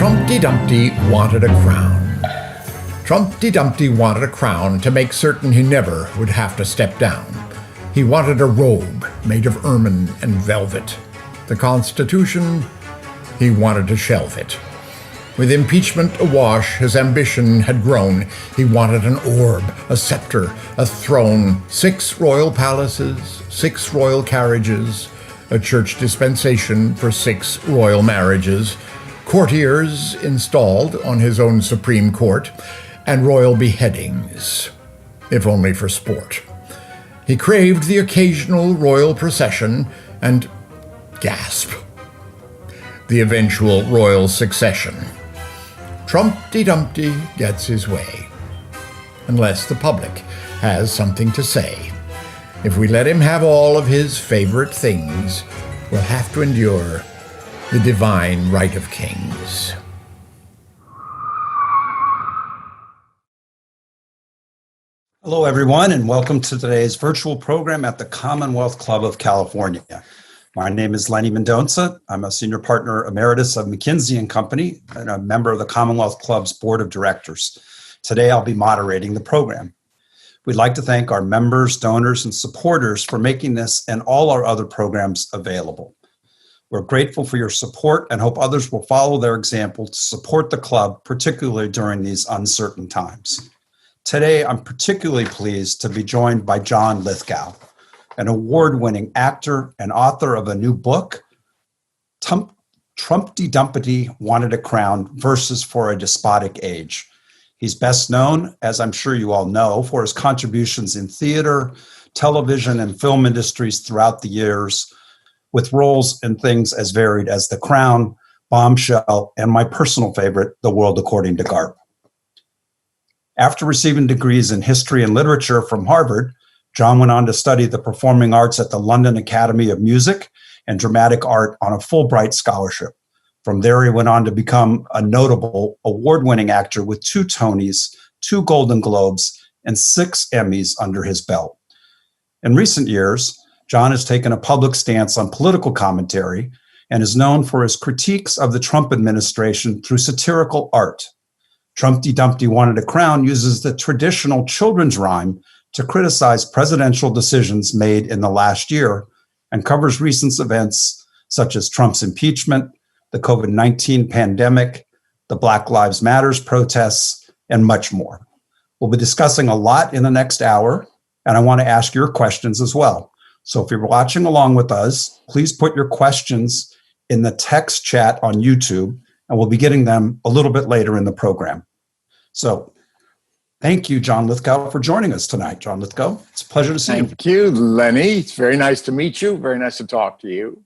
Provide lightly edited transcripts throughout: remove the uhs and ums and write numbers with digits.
Trumpty Dumpty wanted a crown. Trumpty Dumpty wanted a crown to make certain he never would have to step down. He wanted a robe made of ermine and velvet. The Constitution, he wanted to shelve it. With impeachment awash, his ambition had grown. He wanted an orb, a scepter, a throne, 6 royal palaces, 6 royal carriages, a church dispensation for 6 royal marriages, courtiers installed on his own Supreme Court, and royal beheadings, if only for sport. He craved the occasional royal procession and, gasp, the eventual royal succession. Trumpty Dumpty gets his way, unless the public has something to say. If we let him have all of his favorite things, we'll have to endure the divine right of kings. Hello, everyone, and welcome to today's virtual program at the Commonwealth Club of California. My name is Lenny Mendonca. I'm a senior partner emeritus of McKinsey & Company and a member of the Commonwealth Club's board of directors. Today, I'll be moderating the program. We'd like to thank our members, donors, and supporters for making this and all our other programs available. We're grateful for your support and hope others will follow their example to support the club, particularly during these uncertain times. Today, I'm particularly pleased to be joined by John Lithgow, an award-winning actor and author of a new book, Trumpty Dumpty Wanted a Crown, Verses for a Despotic Age. He's best known, as I'm sure you all know, for his contributions in theater, television, and film industries throughout the years, with roles in things as varied as The Crown, Bombshell, and my personal favorite, The World According to Garp. After receiving degrees in history and literature from Harvard, John went on to study the performing arts at the London Academy of Music and Dramatic Art on a Fulbright scholarship. From there, he went on to become a notable award-winning actor with 2 Tonys, 2 Golden Globes, and 6 Emmys under his belt. In recent years, John has taken a public stance on political commentary and is known for his critiques of the Trump administration through satirical art. Trumpty Dumpty Wanted a Crown uses the traditional children's rhyme to criticize presidential decisions made in the last year and covers recent events such as Trump's impeachment, the COVID-19 pandemic, the Black Lives Matter protests, and much more. We'll be discussing a lot in the next hour, and I want to ask your questions as well. So if you're watching along with us, please put your questions in the text chat on YouTube, and we'll be getting them a little bit later in the program. So thank you, John Lithgow, for joining us tonight. John Lithgow, it's a pleasure to see you. Thank you, Lenny. It's very nice to meet you. Very nice to talk to you.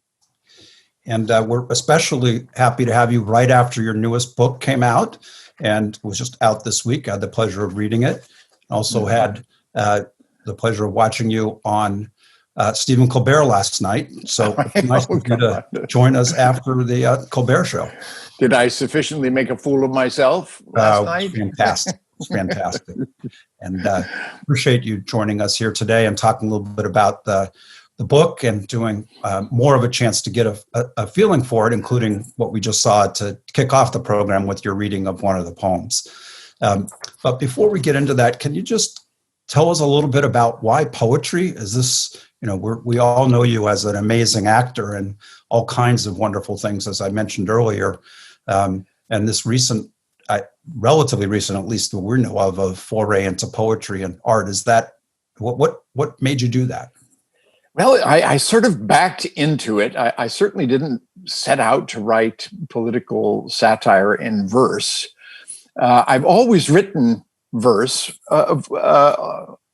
And we're especially happy to have you right after your newest book came out and was just out this week. I had the pleasure of reading it. Also had the pleasure of watching you on Stephen Colbert last night. So it's nice of you to join us after the Colbert Show. Did I sufficiently make a fool of myself last night? Fantastic. It's fantastic. And appreciate you joining us here today and talking a little bit about the book and doing more of a chance to get a feeling for it, including what we just saw to kick off the program with your reading of one of the poems. But before we get into that, can you just tell us a little bit about why poetry? Is this, we all know you as an amazing actor and all kinds of wonderful things, as I mentioned earlier. And this recent, relatively recent, at least that we know of, a foray into poetry and art. Is that, what made you do that? Well, I sort of backed into it. I certainly didn't set out to write political satire in verse. I've always written verse,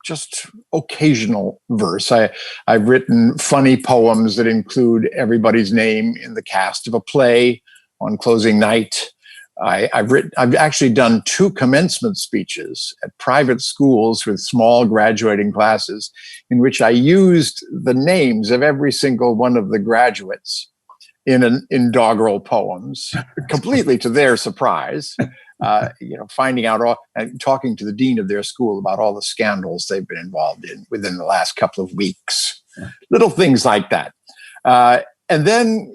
just occasional verse. I've written funny poems that include everybody's name in the cast of a play on closing night. I've actually done 2 commencement speeches at private schools with small graduating classes in which I used the names of every single one of the graduates in doggerel poems, completely to their surprise. Finding out and talking to the dean of their school about all the scandals they've been involved in within the last couple of weeks. Little things like that. And then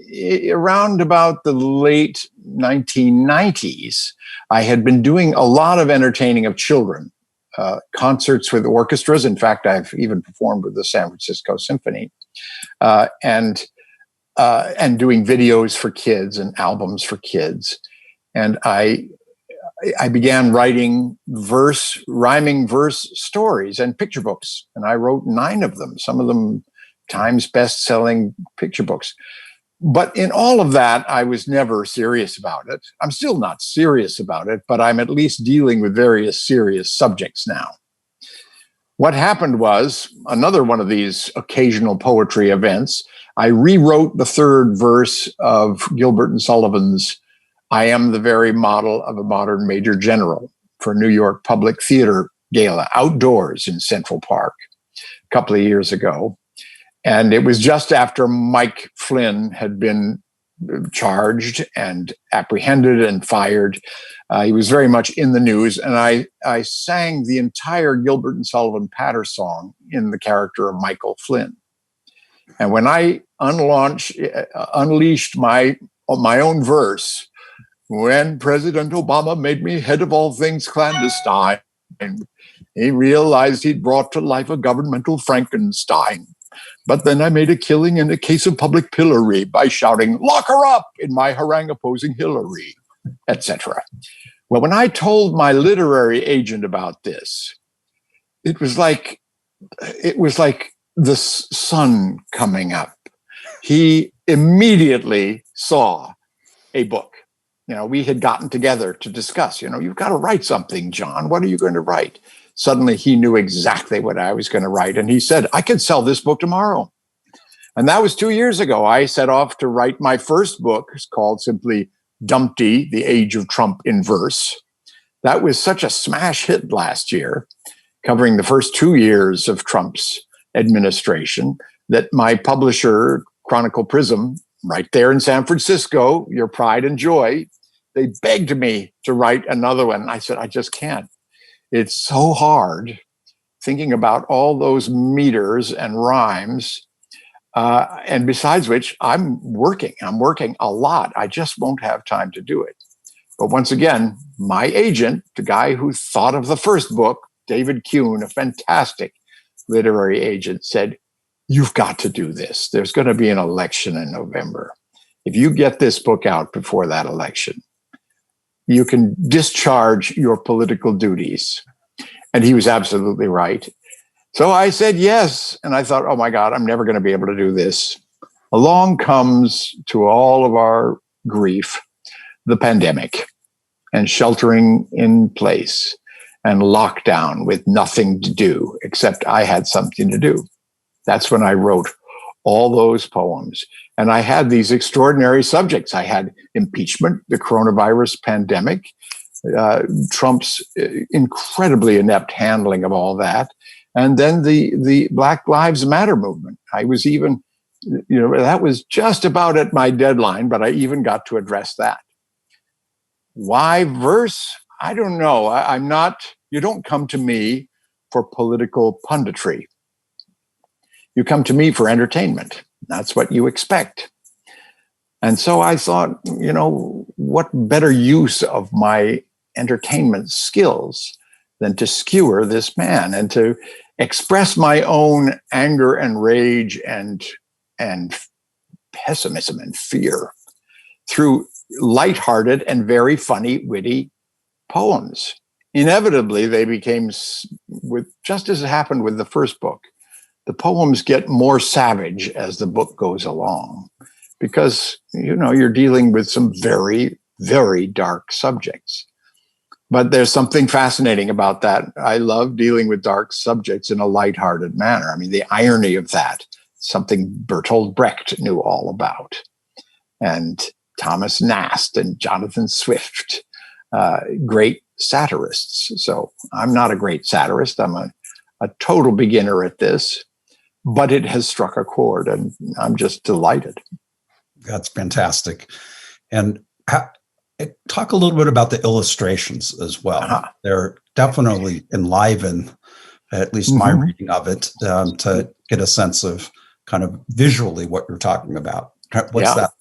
around about the late 1990s, I had been doing a lot of entertaining of children, concerts with orchestras. In fact, I've even performed with the San Francisco Symphony, and doing videos for kids and albums for kids. And I began writing rhyming verse stories and picture books. And I wrote 9 of them, some of them Times best-selling picture books. But in all of that, I was never serious about it. I'm still not serious about it, but I'm at least dealing with various serious subjects now. What happened was another one of these occasional poetry events. I rewrote the 3rd verse of Gilbert and Sullivan's "I am the very model of a modern major general" for New York Public Theater Gala outdoors in Central Park a couple of years ago. And it was just after Mike Flynn had been charged and apprehended and fired. He was very much in the news. And I sang the entire Gilbert and Sullivan patter song in the character of Michael Flynn. And when I unleashed my own verse, "When President Obama made me head of all things clandestine, he realized he'd brought to life a governmental Frankenstein. But then I made a killing in a case of public pillory by shouting, 'Lock her up!' in my harangue opposing Hillary," etc. Well, when I told my literary agent about this, it was like the sun coming up. He immediately saw a book. We had gotten together to discuss, you've got to write something, John. What are you going to write? Suddenly he knew exactly what I was going to write. And he said, "I could sell this book tomorrow." And that was 2 years ago. I set off to write my first book. It's called simply Dumpty, The Age of Trump in Verse. That was such a smash hit last year, covering the first 2 years of Trump's administration, that my publisher, Chronicle Prism, right there in San Francisco, your pride and joy, they begged me to write another one. I said, I just can't. It's so hard thinking about all those meters and rhymes. And besides which, I'm working a lot. I just won't have time to do it. But once again, my agent, the guy who thought of the first book, David Kuhn, a fantastic literary agent, said, "You've got to do this. There's going to be an election in November. If you get this book out before that election, you can discharge your political duties." And he was absolutely right. So I said yes. And I thought, oh my God, I'm never going to be able to do this. Along comes, to all of our grief, the pandemic and sheltering in place and lockdown with nothing to do, except I had something to do. That's when I wrote all those poems. And I had these extraordinary subjects. I had impeachment, the coronavirus pandemic, Trump's incredibly inept handling of all that, and then the Black Lives Matter movement. I was even, that was just about at my deadline, but I even got to address that. Why verse? I don't know. I'm not, you don't come to me for political punditry. You come to me for entertainment. That's what you expect. And so I thought, what better use of my entertainment skills than to skewer this man and to express my own anger and rage and pessimism and fear through lighthearted and very funny, witty poems. Inevitably, they became, just as it happened with the first book, the poems get more savage as the book goes along, because, you're dealing with some very, very dark subjects. But there's something fascinating about that. I love dealing with dark subjects in a lighthearted manner. I mean, the irony of that, something Bertolt Brecht knew all about, and Thomas Nast and Jonathan Swift, great satirists. So I'm not a great satirist. I'm a total beginner at this, but it has struck a chord, and I'm just delighted. That's fantastic. And talk a little bit about the illustrations as well. Uh-huh. They're definitely enliven, at least my reading of it, to get a sense of kind of visually what you're talking about. What's that?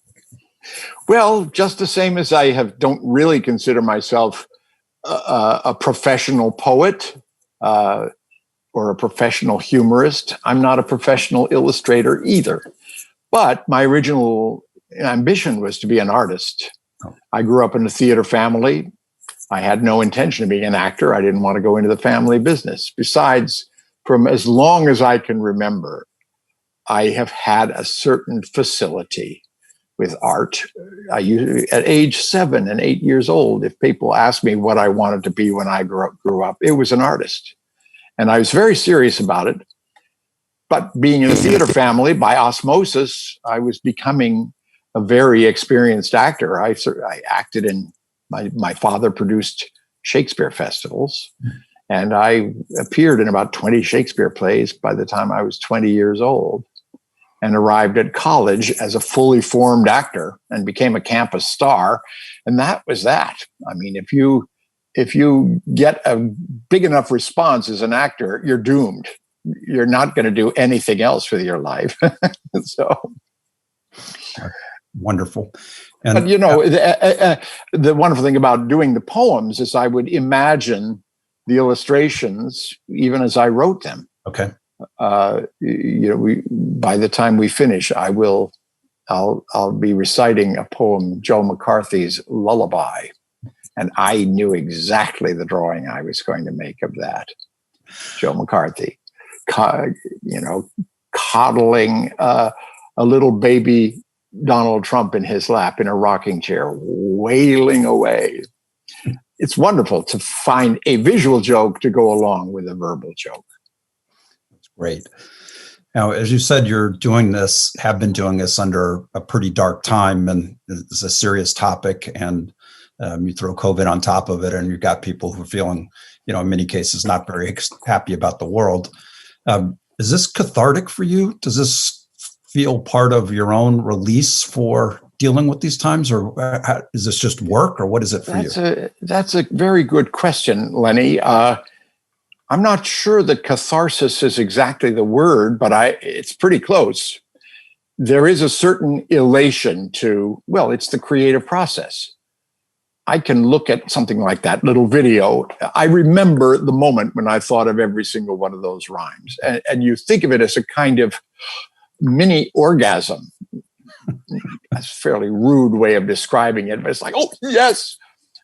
Well, just the same as don't really consider myself a professional poet or a professional humorist. I'm not a professional illustrator either. But my original ambition was to be an artist. I grew up in a theater family. I had no intention of being an actor. I didn't want to go into the family business. Besides, from as long as I can remember, I have had a certain facility with art. At age 7 and 8 years old, if people asked me what I wanted to be when I grew up, it was an artist. And I was very serious about it. But being in a theater family, by osmosis, I was becoming a very experienced actor. I acted in, my father produced Shakespeare festivals, and I appeared in about 20 Shakespeare plays by the time I was 20 years old, and arrived at college as a fully formed actor and became a campus star. And that was that. I mean, if you get a big enough response as an actor, you're doomed. You're not going to do anything else with your life. So wonderful. But the wonderful thing about doing the poems is I would imagine the illustrations even as I wrote them. Okay. By the time we finish, I'll be reciting a poem, Joe McCarthy's Lullaby, and I knew exactly the drawing I was going to make of that. Joe McCarthy, coddling a little baby Donald Trump in his lap in a rocking chair, wailing away. It's wonderful to find a visual joke to go along with a verbal joke. That's great. Now, as you said, have been doing this under a pretty dark time, and it's a serious topic, and you throw COVID on top of it, and you've got people who are feeling, in many cases, not very happy about the world. Is this cathartic for you? Does this feel part of your own release for dealing with these times, or is this just work, or what is it for you? That's a very good question, Lenny. I'm not sure that catharsis is exactly the word, but it's pretty close. There is a certain elation it's the creative process. I can look at something like that little video. I remember the moment when I thought of every single one of those rhymes. And you think of it as a kind of mini orgasm. That's a fairly rude way of describing it, but it's like, oh, yes.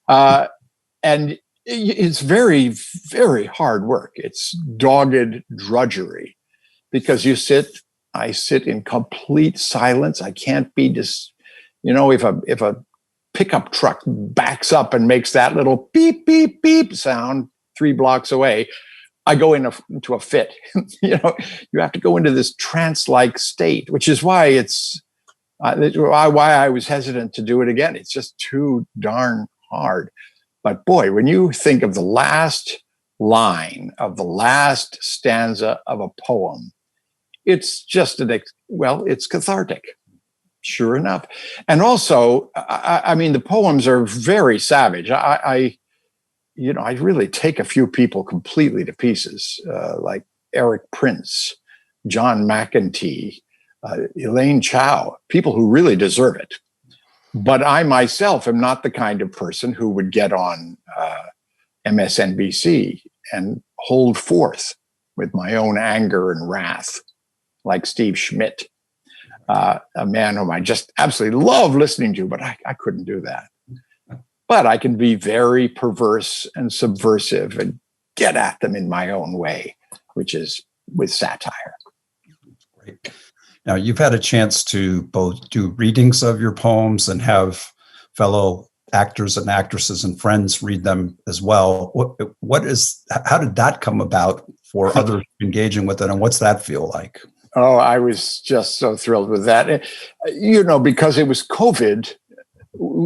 And it's very, very hard work. It's dogged drudgery because I sit in complete silence. I can't be if a pickup truck backs up and makes that little beep, beep, beep sound 3 blocks away, I go into a fit. You have to go into this trance-like state, which is why why I was hesitant to do it again. It's just too darn hard. But boy, when you think of the last line of the last stanza of a poem, it's just it's cathartic. Sure enough. And also, I mean, the poems are very savage. I really take a few people completely to pieces, like Eric Prince, John McEntee, Elaine Chao, people who really deserve it. But I myself am not the kind of person who would get on MSNBC and hold forth with my own anger and wrath, like Steve Schmidt. A man whom I just absolutely love listening to, but I couldn't do that. But I can be very perverse and subversive and get at them in my own way, which is with satire. Great. Now, you've had a chance to both do readings of your poems and have fellow actors and actresses and friends read them as well. How did that come about for others engaging with it, and what's that feel like? Oh, I was just so thrilled with that. Because it was COVID,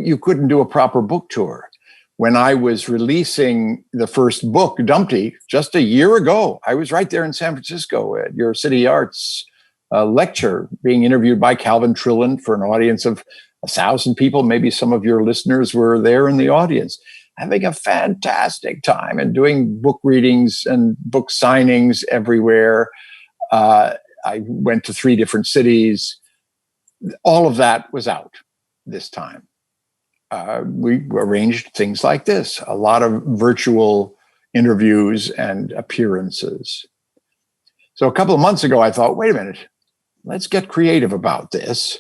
you couldn't do a proper book tour. When I was releasing the first book, Dumpty, just a year ago, I was right there in San Francisco at your City Arts lecture, being interviewed by Calvin Trillin for an audience of 1,000 people. Maybe some of your listeners were there in the audience, having a fantastic time and doing book readings and book signings everywhere. I went to 3 different cities. all of that was out this time. We arranged things like this, a lot of virtual interviews and appearances. So a couple of months ago, I thought, wait a minute, let's get creative about this.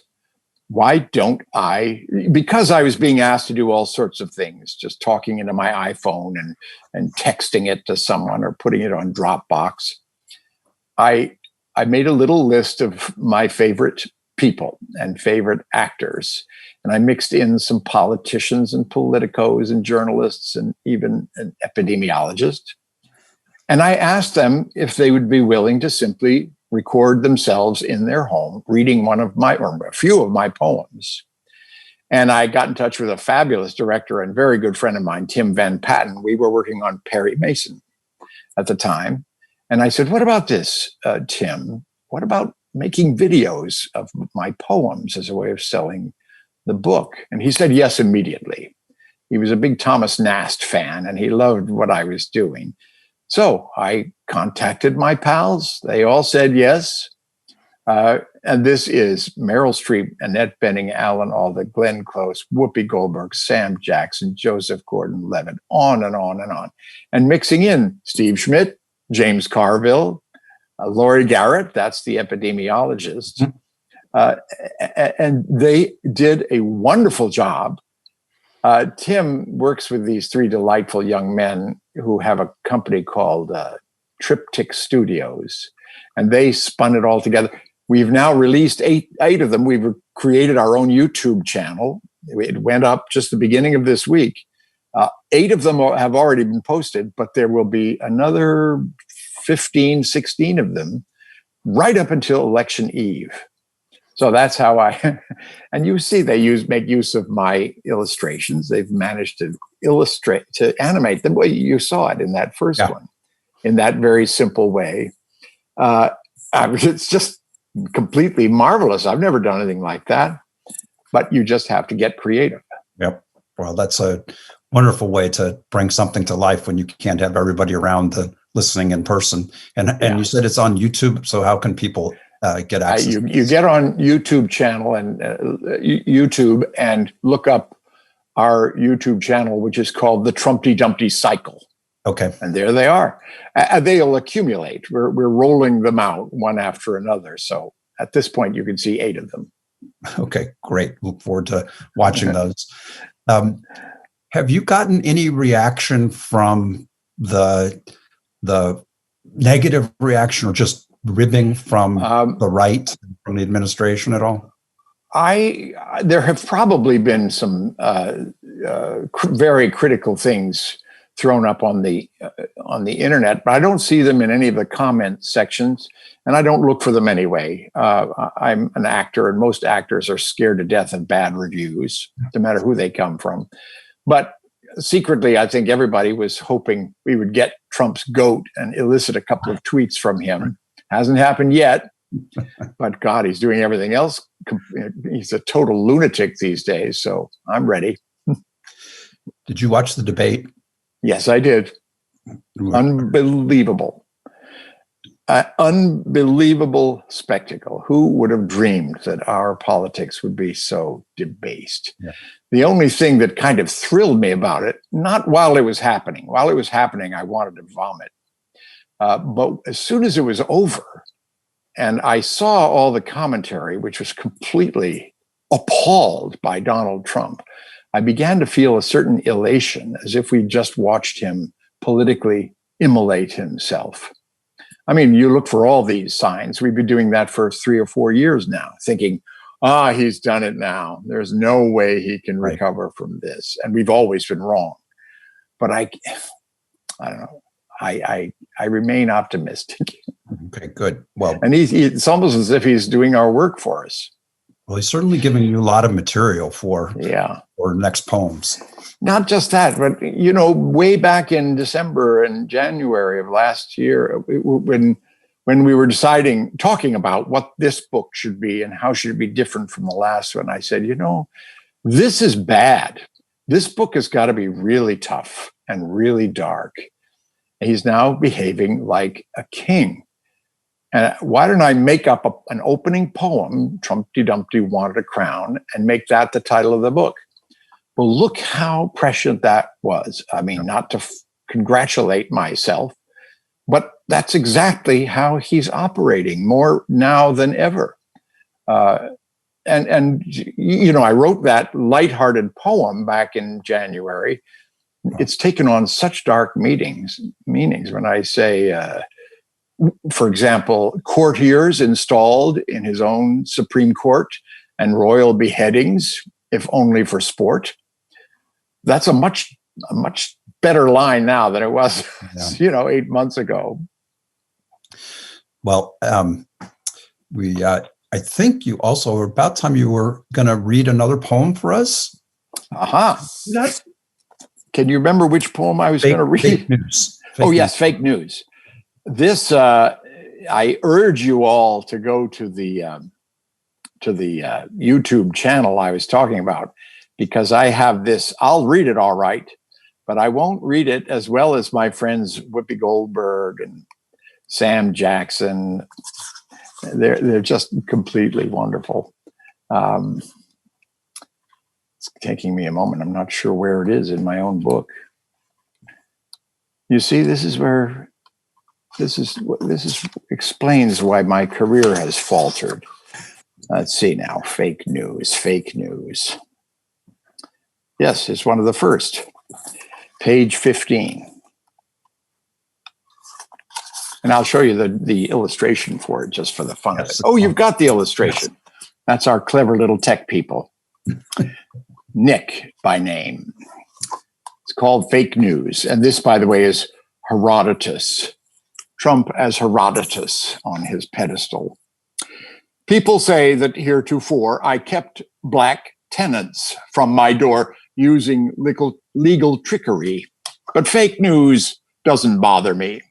Why don't I, because I was being asked to do all sorts of things, just talking into my iPhone and texting it to someone or putting it on Dropbox, I made a little list of my favorite people and favorite actors. And I mixed in some politicians and politicos and journalists and even an epidemiologist. And I asked them if they would be willing to simply record themselves in their home reading one of my, or a few of my poems. And I got in touch with a fabulous director and very good friend of mine, Tim Van Patten. We were working on Perry Mason at the time. And I said, what about this, Tim? What about making videos of my poems as a way of selling the book? And he said yes immediately. He was a big Thomas Nast fan and he loved what I was doing. So I contacted my pals. They all said yes. And this is Meryl Streep, Annette Bening, Alan Alda, Glenn Close, Whoopi Goldberg, Sam Jackson, Joseph Gordon-Levitt, on and on and on. And mixing in Steve Schmidt, James Carville, Laurie Garrett, that's the epidemiologist. And they did a wonderful job. Tim works with these three delightful young men who have a company called Triptych Studios, and they spun it all together. We've now released eight of them. We've created our own YouTube channel. It went up just the beginning of this week. 8 of them have already been posted, but there will be another 15, 16 of them right up until election eve. So that's how and you see they make use of my illustrations. They've managed to animate them. Well, you saw it in that first one, in that very simple way. It's just completely marvelous. I've never done anything like that, but you just have to get creative. Yep. Well, that's a wonderful way to bring something to life when you can't have everybody around listening in person. And you said it's on YouTube. So how can people get access? You get on YouTube channel and YouTube and look up our YouTube channel, which is called the Trumpty Dumpty Cycle. Okay. And there they are. They'll accumulate. We're rolling them out one after another. So at this point, you can see 8 of them. Okay, great. Look forward to watching those. Have you gotten any reaction from the negative reaction or just ribbing from the right, from the administration at all? There have probably been some very critical things thrown up on the internet, but I don't see them in any of the comment sections, and I don't look for them anyway. I'm an actor, and most actors are scared to death of bad reviews, no matter who they come from. But secretly, I think everybody was hoping we would get Trump's goat and elicit a couple of tweets from him. Hasn't happened yet, but God, he's doing everything else. He's a total lunatic these days, so I'm ready. Did you watch the debate? Yes, I did. Unbelievable. Unbelievable spectacle. Who would have dreamed that our politics would be so debased? Yeah. The only thing that kind of thrilled me about it, not while it was happening. While it was happening, I wanted to vomit. But as soon as it was over, and I saw all the commentary, which was completely appalled by Donald Trump, I began to feel a certain elation, as if we just watched him politically immolate himself. I mean, you look for all these signs. We've been doing that for 3 or 4 years now, thinking, he's done it now. There's no way he can recover from this. And we've always been wrong. But I don't know. I remain optimistic. Okay, good. Well, and it's almost as if he's doing our work for us. Well, he's certainly giving you a lot of material for next poems. Not just that, but, way back in December and January of last year, when we were talking about what this book should be and how should it be different from the last one, I said, this is bad. This book has got to be really tough and really dark. He's now behaving like a king. And why don't I make up an opening poem, Trumpty Dumpty Wanted a Crown, and make that the title of the book? Well, look how prescient that was. I mean, not to congratulate myself, but that's exactly how he's operating, more now than ever. And you know, I wrote that lighthearted poem back in January. It's taken on such dark meanings when I say, for example, courtiers installed in his own Supreme Court and royal beheadings, if only for sport. That's a much better line now than it was, 8 months ago. Well, I think you also were about time you were going to read another poem for us. Aha. Can you remember which poem I was going to read? Fake news. Yes, fake news. This, I urge you all to go to the YouTube channel I was talking about, because I have this. I'll read it all right, but I won't read it as well as my friends Whoopi Goldberg and Sam Jackson. They're just completely wonderful. It's taking me a moment. I'm not sure where it is in my own book. You see, this explains why my career has faltered. Let's see now. Fake news. Yes, it's one of the first. Page 15. And I'll show you the illustration for it just for the fun of it. Oh, you've got the illustration. That's our clever little tech people. Nick by name. It's called Fake News. And this, by the way, is Herodotus. Trump as Herodotus on his pedestal. People say that heretofore I kept black tenants from my door using legal trickery. But fake news doesn't bother me.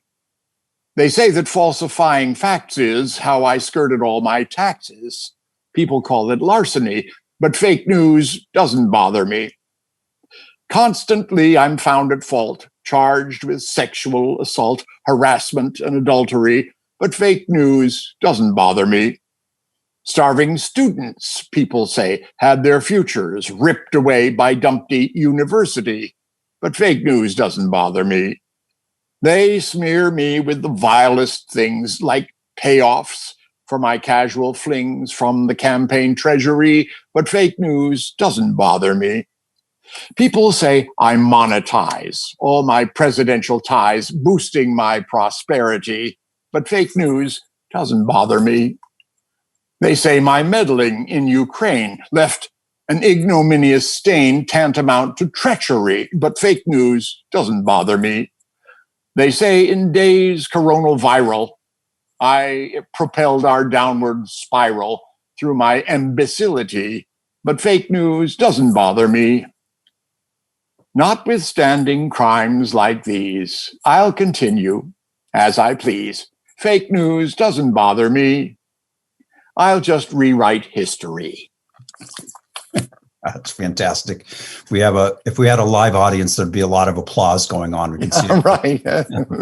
They say that falsifying facts is how I skirted all my taxes. People call it larceny, but fake news doesn't bother me. Constantly, I'm found at fault, charged with sexual assault, harassment, and adultery, but fake news doesn't bother me. Starving students, people say, had their futures ripped away by Dumpty University, but fake news doesn't bother me. They smear me with the vilest things like payoffs for my casual flings from the campaign treasury, but fake news doesn't bother me. People say I monetize all my presidential ties, boosting my prosperity, but fake news doesn't bother me. They say my meddling in Ukraine left an ignominious stain tantamount to treachery, but fake news doesn't bother me. They say in days coronaviral, I propelled our downward spiral through my imbecility, but fake news doesn't bother me. Notwithstanding crimes like these, I'll continue as I please. Fake news doesn't bother me. I'll just rewrite history. That's fantastic. If we had a live audience, there'd be a lot of applause going on. We can see it. Right.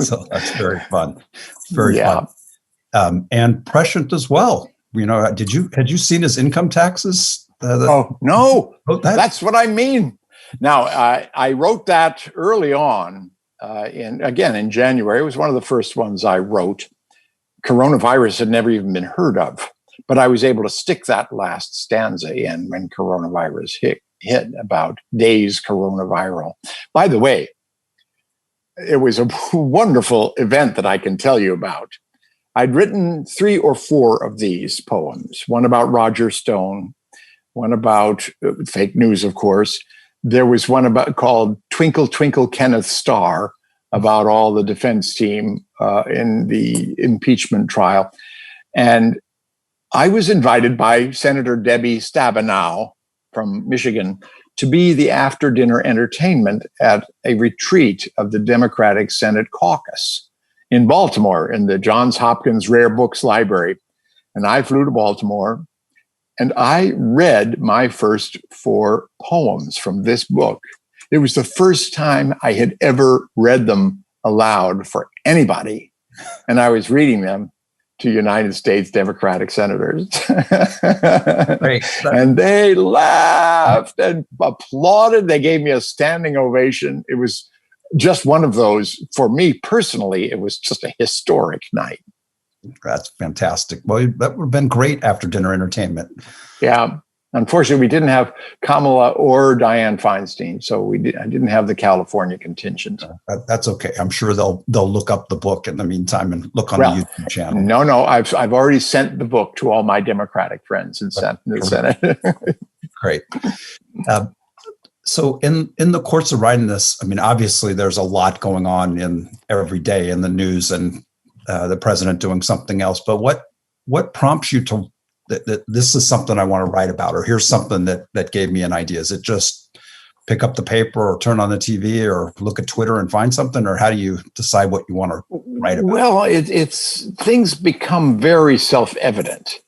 So that's very fun. Very fun. And prescient as well. You know, had you seen his income taxes? No. That's what I mean. Now, I wrote that early on in January. It was one of the first ones I wrote. Coronavirus had never even been heard of. But I was able to stick that last stanza in when coronavirus hit about days coronaviral. By the way, it was a wonderful event that I can tell you about. I'd written 3 or 4 of these poems, one about Roger Stone, one about fake news, of course. There was one called Twinkle, Twinkle, Kenneth Starr, about all the defense team in the impeachment trial. And I was invited by Senator Debbie Stabenow from Michigan to be the after-dinner entertainment at a retreat of the Democratic Senate Caucus in Baltimore in the Johns Hopkins Rare Books Library. And I flew to Baltimore, and I read my first 4 poems from this book. It was the first time I had ever read them aloud for anybody, and I was reading them. to United States Democratic senators. Great. And they laughed and applauded. They gave me a standing ovation. It was just one of those, for me personally, it was just a historic night. That's fantastic. Well, that would have been great after dinner entertainment. Yeah. Unfortunately, we didn't have Kamala or Dianne Feinstein, so I didn't have the California contingent. That's okay. I'm sure they'll look up the book in the meantime and look on the YouTube channel. No, I've already sent the book to all my Democratic friends and sent in the Senate. Great. So in the course of writing this, I mean, obviously there's a lot going on in every day in the news and the president doing something else. But what prompts you to that this is something I want to write about, or here's something that gave me an idea? Is it just pick up the paper or turn on the TV or look at Twitter and find something, or how do you decide what you want to write about? Well, it's things become very self-evident.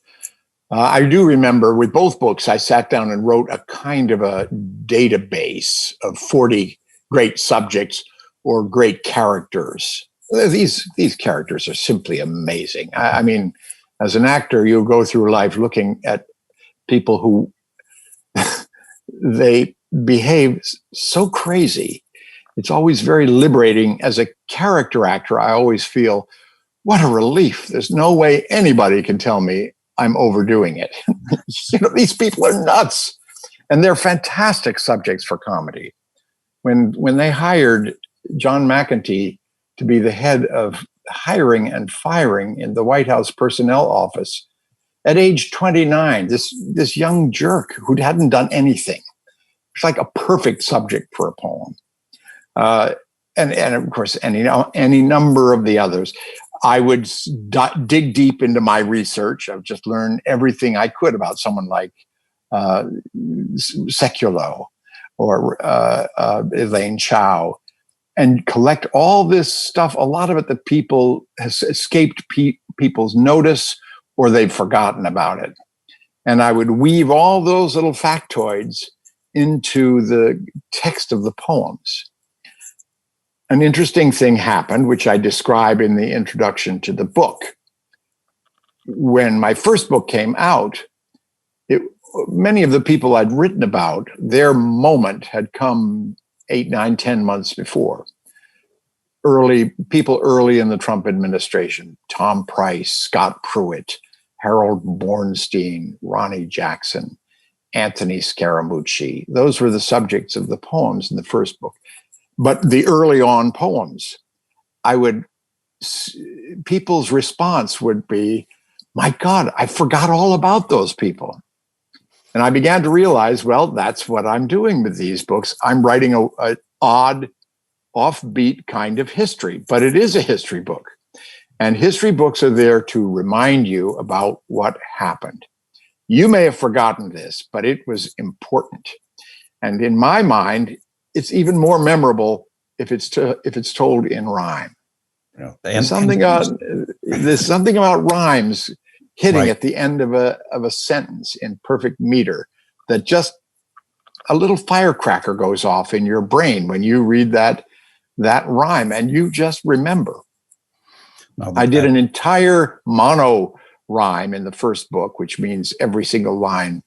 I do remember with both books, I sat down and wrote a kind of a database of 40 great subjects or great characters. These characters are simply amazing. I mean, as an actor, you go through life looking at people who they behave so crazy. It's always very liberating. As a character actor, I always feel, what a relief. There's no way anybody can tell me I'm overdoing it. These people are nuts, and they're fantastic subjects for comedy. When they hired John McEntee to be the head of hiring and firing in the White House Personnel Office at age 29, this young jerk who hadn't done anything. It's like a perfect subject for a poem. And of course, any number of the others. I would dig deep into my research. I've just learned everything I could about someone like Sekulow or Elaine Chao, and collect all this stuff. A lot of it that people has escaped people's notice, or they've forgotten about it. And I would weave all those little factoids into the text of the poems. An interesting thing happened, which I describe in the introduction to the book. When my first book came out, many of the people I'd written about, their moment had come 8, 9, 10 months before. People early in the Trump administration, Tom Price, Scott Pruitt, Harold Bornstein, Ronnie Jackson, Anthony Scaramucci. Those were the subjects of the poems in the first book. But the early on poems, people's response would be, my God, I forgot all about those people. And I began to realize, well, that's what I'm doing with these books. I'm writing an odd, offbeat kind of history, but it is a history book. And history books are there to remind you about what happened. You may have forgotten this, but it was important. And in my mind, it's even more memorable if it's told in rhyme. Yeah. There's something about rhymes hitting Right. at the end of a sentence in perfect meter that just a little firecracker goes off in your brain when you read that rhyme, and you just remember. I did an entire mono rhyme in the first book, which means every single line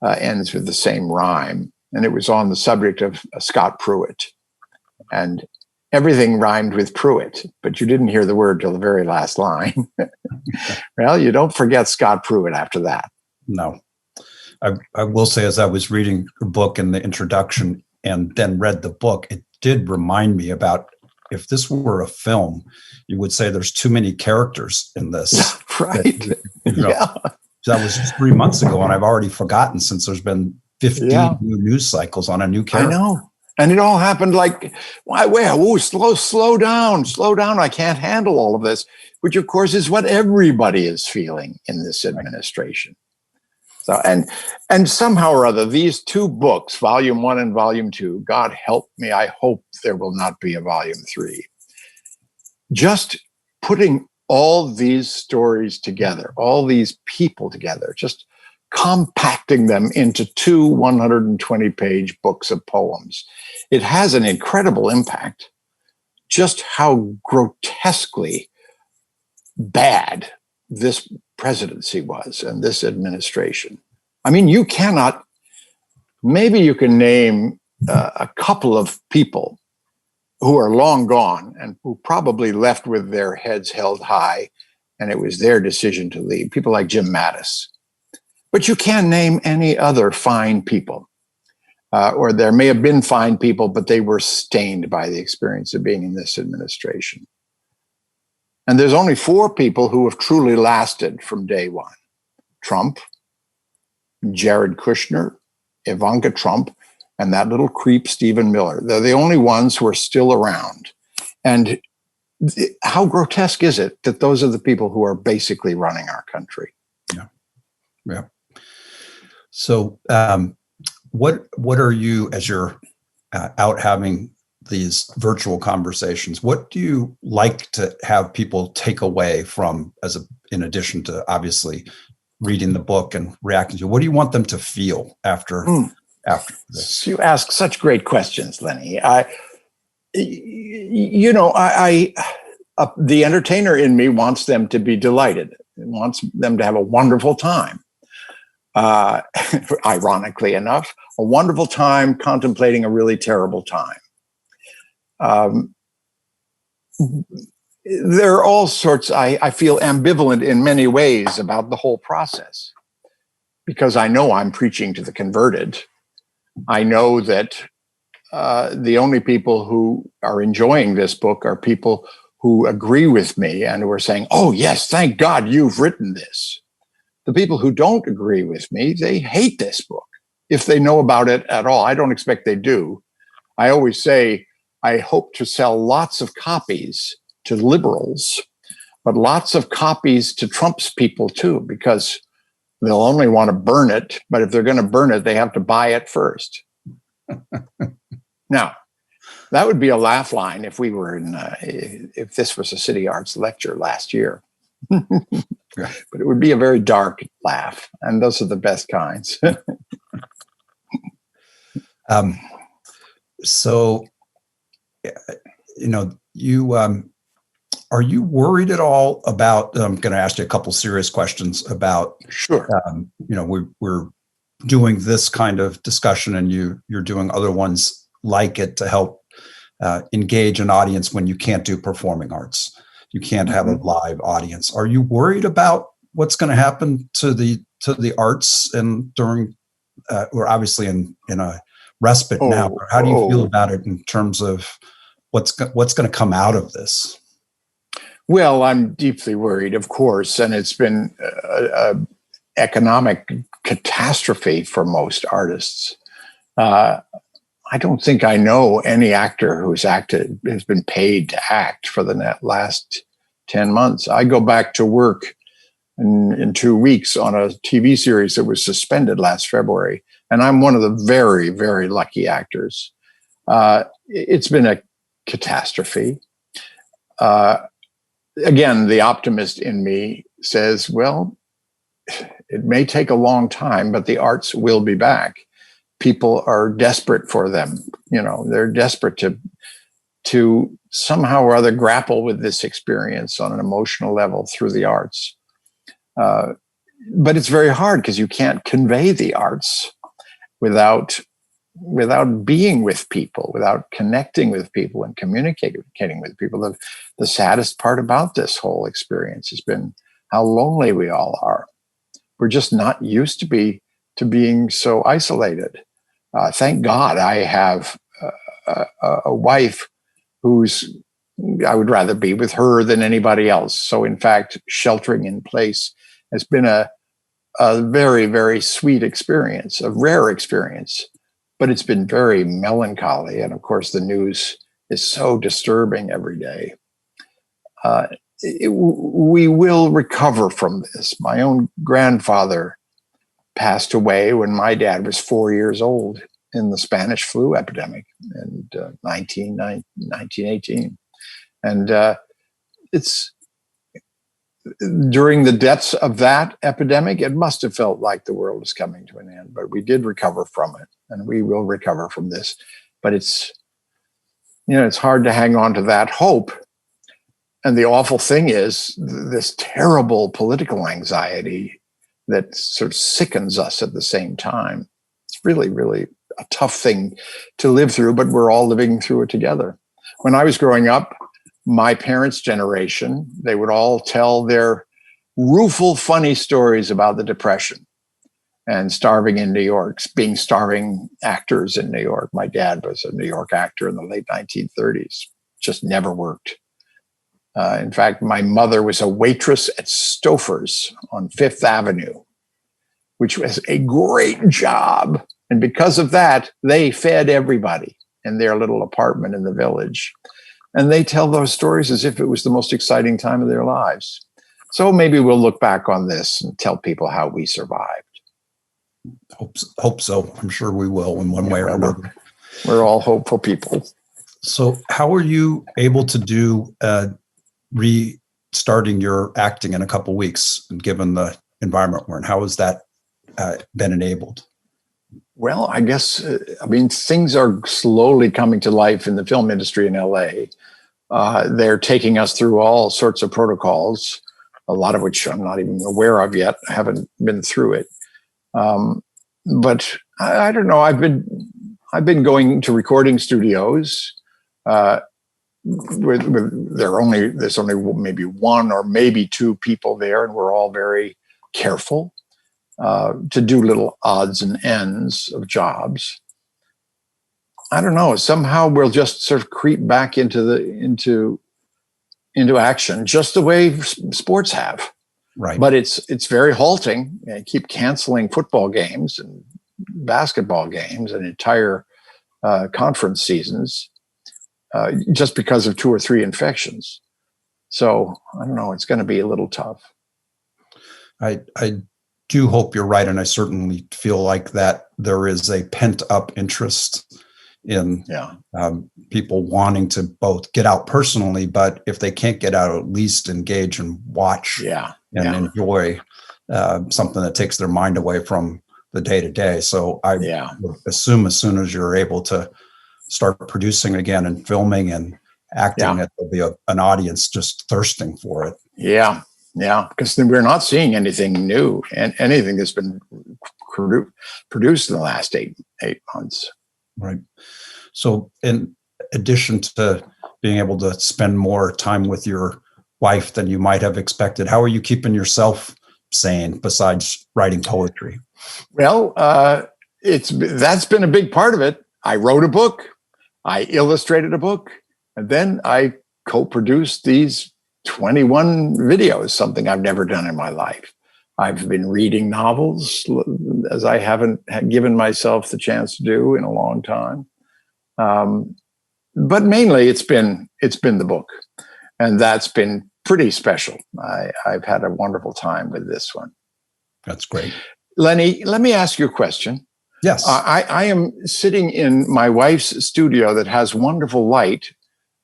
ends with the same rhyme. And it was on the subject of Scott Pruitt. And everything rhymed with Pruitt, but you didn't hear the word till the very last line. Well, you don't forget Scott Pruitt after that. No. I will say, as I was reading the book and the introduction and then read the book, it did remind me about, if this were a film, you would say there's too many characters in this. Right. Yeah. That was 3 months ago, and I've already forgotten since there's been 15 new news cycles on a new character. I know. And it all happened like, slow down. I can't handle all of this, which of course is what everybody is feeling in this administration. So, and somehow or other, these two books, Volume 1 and Volume 2, God help me, I hope there will not be a Volume 3. Just putting all these stories together, all these people together, just compacting them into two 120-page books of poems. It has an incredible impact. Just how grotesquely bad this presidency was and this administration. I mean, you cannot, maybe you can name a couple of people who are long gone and who probably left with their heads held high, and it was their decision to leave. People like Jim Mattis. But you can't name any other fine people. Or there may have been fine people, but they were stained by the experience of being in this administration. And there's only 4 people who have truly lasted from day one: Trump, Jared Kushner, Ivanka Trump, and that little creep, Stephen Miller. They're the only ones who are still around. And how grotesque is it that those are the people who are basically running our country? Yeah. So what are you, as you're out having these virtual conversations, what do you like to have people take away from, in addition to obviously reading the book and reacting to, what do you want them to feel after this? You ask such great questions, Lenny. The entertainer in me wants them to be delighted. It wants them to have a wonderful time. Ironically enough, a wonderful time contemplating a really terrible time. There are all sorts, I feel ambivalent in many ways about the whole process, because I know I'm preaching to the converted. I know that the only people who are enjoying this book are people who agree with me and who are saying, oh, yes, thank God you've written this. The people who don't agree with me, they hate this book, if they know about it at all. I don't expect they do. I always say, I hope to sell lots of copies to liberals, but lots of copies to Trump's people too, because they'll only want to burn it. But if they're going to burn it, they have to buy it first. Now, that would be a laugh line if we were if this was a City Arts lecture last year. But it would be a very dark laugh, and those are the best kinds. So, you are you worried at all about? I'm going to ask you a couple serious questions about. Sure. We're doing this kind of discussion, and you're doing other ones like it to help engage an audience when you can't do performing arts. You can't have a live audience. Are you worried about what's going to happen to the arts and during? We're obviously in a respite now. How do you feel about it in terms of what's going to come out of this? Well, I'm deeply worried, of course, and it's been an economic catastrophe for most artists. I don't think I know any actor who's been paid to act for the last 10 months. I go back to work in 2 weeks on a TV series that was suspended last February, and I'm one of the very, very lucky actors. It's been a catastrophe. Again, the optimist in me says, well, it may take a long time, but the arts will be back. People are desperate for them. They're desperate to somehow or other grapple with this experience on an emotional level through the arts. But it's very hard because you can't convey the arts without being with people, without connecting with people and communicating with people. The saddest part about this whole experience has been how lonely we all are. We're just not used to being so isolated. Thank God I have a wife I would rather be with her than anybody else. So in fact, sheltering in place has been a very, very sweet experience, a rare experience, but it's been very melancholy. And of course, the news is so disturbing every day. We will recover from this. My own grandfather passed away when my dad was 4 years old in the Spanish flu epidemic in 1918. And it's during the depths of that epidemic, it must have felt like the world was coming to an end, but we did recover from it, and we will recover from this. But it's hard to hang on to that hope And the awful thing is this terrible political anxiety that sort of sickens us at the same time. It's really, really a tough thing to live through, but we're all living through it together. When I was growing up, my parents' generation, they would all tell their rueful, funny stories about the Depression and starving in New York, being starving actors in New York. My dad was a New York actor in the late 1930s, just never worked. In fact, my mother was a waitress at Stouffer's on Fifth Avenue, which was a great job. And because of that, they fed everybody in their little apartment in the village. And they tell those stories as if it was the most exciting time of their lives. So maybe we'll look back on this and tell people how we survived. Hope so. I'm sure we will in one way or another. We're all hopeful people. So how are you able to do restarting your acting in a couple of weeks, and given the environment we're in? How has that been enabled? Well, I guess, things are slowly coming to life in the film industry in LA. They're taking us through all sorts of protocols, a lot of which I'm not even aware of yet. I haven't been through it. But I don't know. I've been going to recording studios. There's only maybe one or maybe two people there, and we're all very careful to do little odds and ends of jobs. I don't know. Somehow we'll just sort of creep back into action, just the way sports have. Right. But it's very halting. They keep canceling football games and basketball games and entire conference seasons just because of 2 or 3 infections. So I don't know. It's going to be a little tough. I do hope you're right, and I certainly feel like that there is a pent-up interest in people wanting to both get out personally, but if they can't get out, at least engage and watch and enjoy something that takes their mind away from the day-to-day. So I assume as soon as you're able to start producing again and filming and acting, that there'll be an audience just thirsting for it. Yeah, because we're not seeing anything new and anything that's been produced in the last eight months. Right. So in addition to being able to spend more time with your wife than you might have expected, how are you keeping yourself sane besides writing poetry? Well, that's been a big part of it. I wrote a book, I illustrated a book, and then I co-produced these 21 videos, something I've never done in my life. I've been reading novels as I haven't given myself the chance to do in a long time. But mainly it's been the book, and that's been pretty special. I've had a wonderful time with this one. That's great. Lenny, let me ask you a question. Yes. I am sitting in my wife's studio that has wonderful light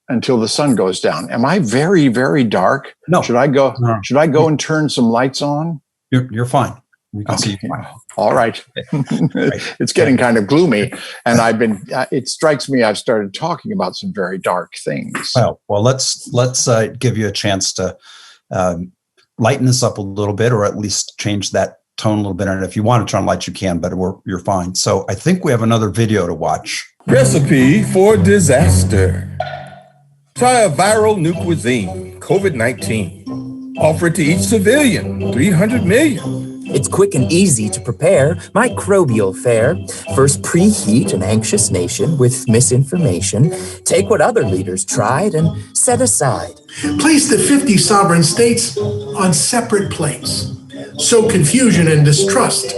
until the sun goes down. Am I very, very dark? No. Should I go and turn some lights on? You're fine. We can see you fine. All right. It's getting kind of gloomy, and it strikes me I've started talking about some very dark things. Well, let's give you a chance to lighten this up a little bit, or at least change that tone a little bit. And if you want to turn lights, you can, but you're fine. So I think we have another video to watch. Recipe for disaster. Try a viral new cuisine, COVID-19. Offer it to each civilian, 300 million. It's quick and easy to prepare. Microbial fare. First preheat an anxious nation with misinformation. Take what other leaders tried and set aside. Place the 50 sovereign states on separate plates. Sow confusion and distrust.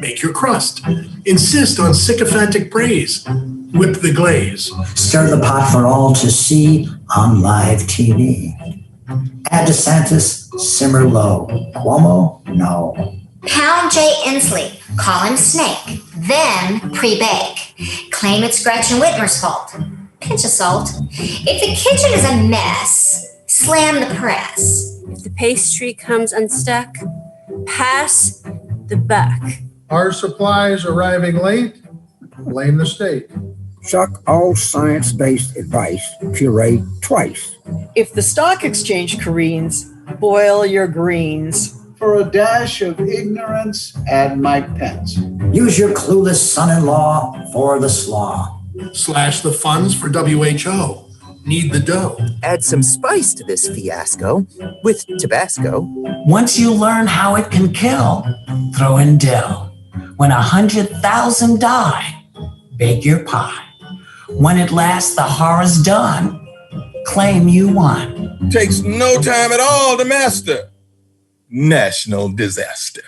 Make your crust. Insist on sycophantic praise. Whip the glaze. Stir the pot for all to see on live TV. Add DeSantis, simmer low. Cuomo, no. Pound Jay Inslee, call him Snake, then pre-bake. Claim it's Gretchen Whitmer's fault. Pinch of salt. If the kitchen is a mess, slam the press. If the pastry comes unstuck, pass the buck. Are supplies arriving late? Blame the state. Suck all science-based advice pureed twice. If the stock exchange careens, boil your greens. For a dash of ignorance, add Mike Pence. Use your clueless son-in-law for the slaw. Slash the funds for WHO. Need the dough. Add some spice to this fiasco with Tabasco. Once you learn how it can kill, throw in dill. When 100,000 die, bake your pie. When at last the horror's done, claim you won. Takes no time at all to master. National disaster.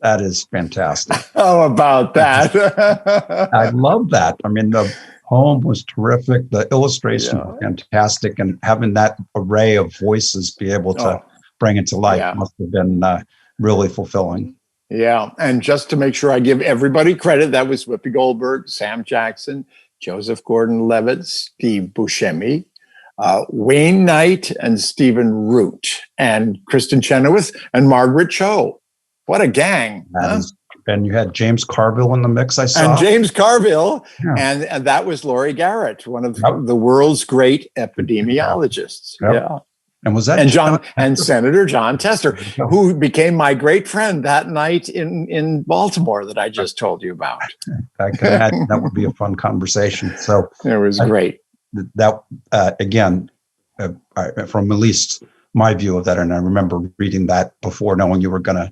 That is fantastic. How about that? I love that. I mean, the poem was terrific. The illustration was fantastic. And having that array of voices be able to bring it to life must have been really fulfilling. Yeah. And just to make sure I give everybody credit, that was Whoopi Goldberg, Sam Jackson, Joseph Gordon-Levitt, Steve Buscemi, Wayne Knight, and Stephen Root, and Kristen Chenoweth, and Margaret Cho. What a gang. Huh? And you had James Carville in the mix, I saw. And James Carville. Yeah. And that was Laurie Garrett, one of the world's great epidemiologists. Yep. Yeah. And was that and Senator John Tester, who became my great friend that night in Baltimore that I just told you about. I can imagine that would be a fun conversation. So it was great. That again, from at least my view of that, and I remember reading that before knowing you were going to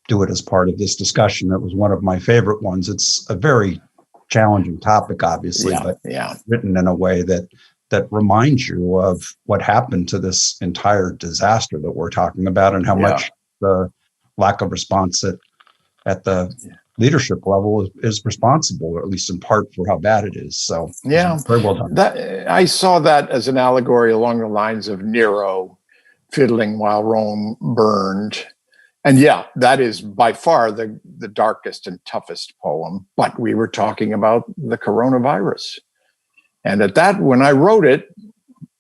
do it as part of this discussion. That was one of my favorite ones. It's a very challenging topic, obviously, but written in a way that reminds you of what happened to this entire disaster that we're talking about, and how much the lack of response at the leadership level is responsible, or at least in part, for how bad it is. So very well done. I saw that as an allegory along the lines of Nero fiddling while Rome burned. And that is by far the darkest and toughest poem. But we were talking about the coronavirus. And when I wrote it,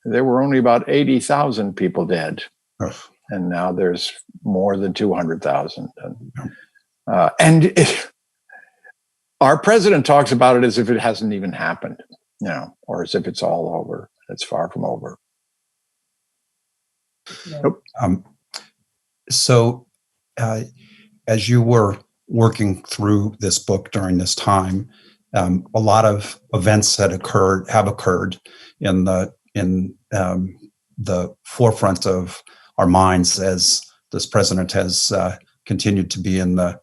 there were only about 80,000 people dead. And now there's more than 200,000. Our president talks about it as if it hasn't even happened, or as if it's all over. It's far from over. Nope. So as you were working through this book during this time, a lot of events have occurred in the forefront of our minds as this president has continued to be in the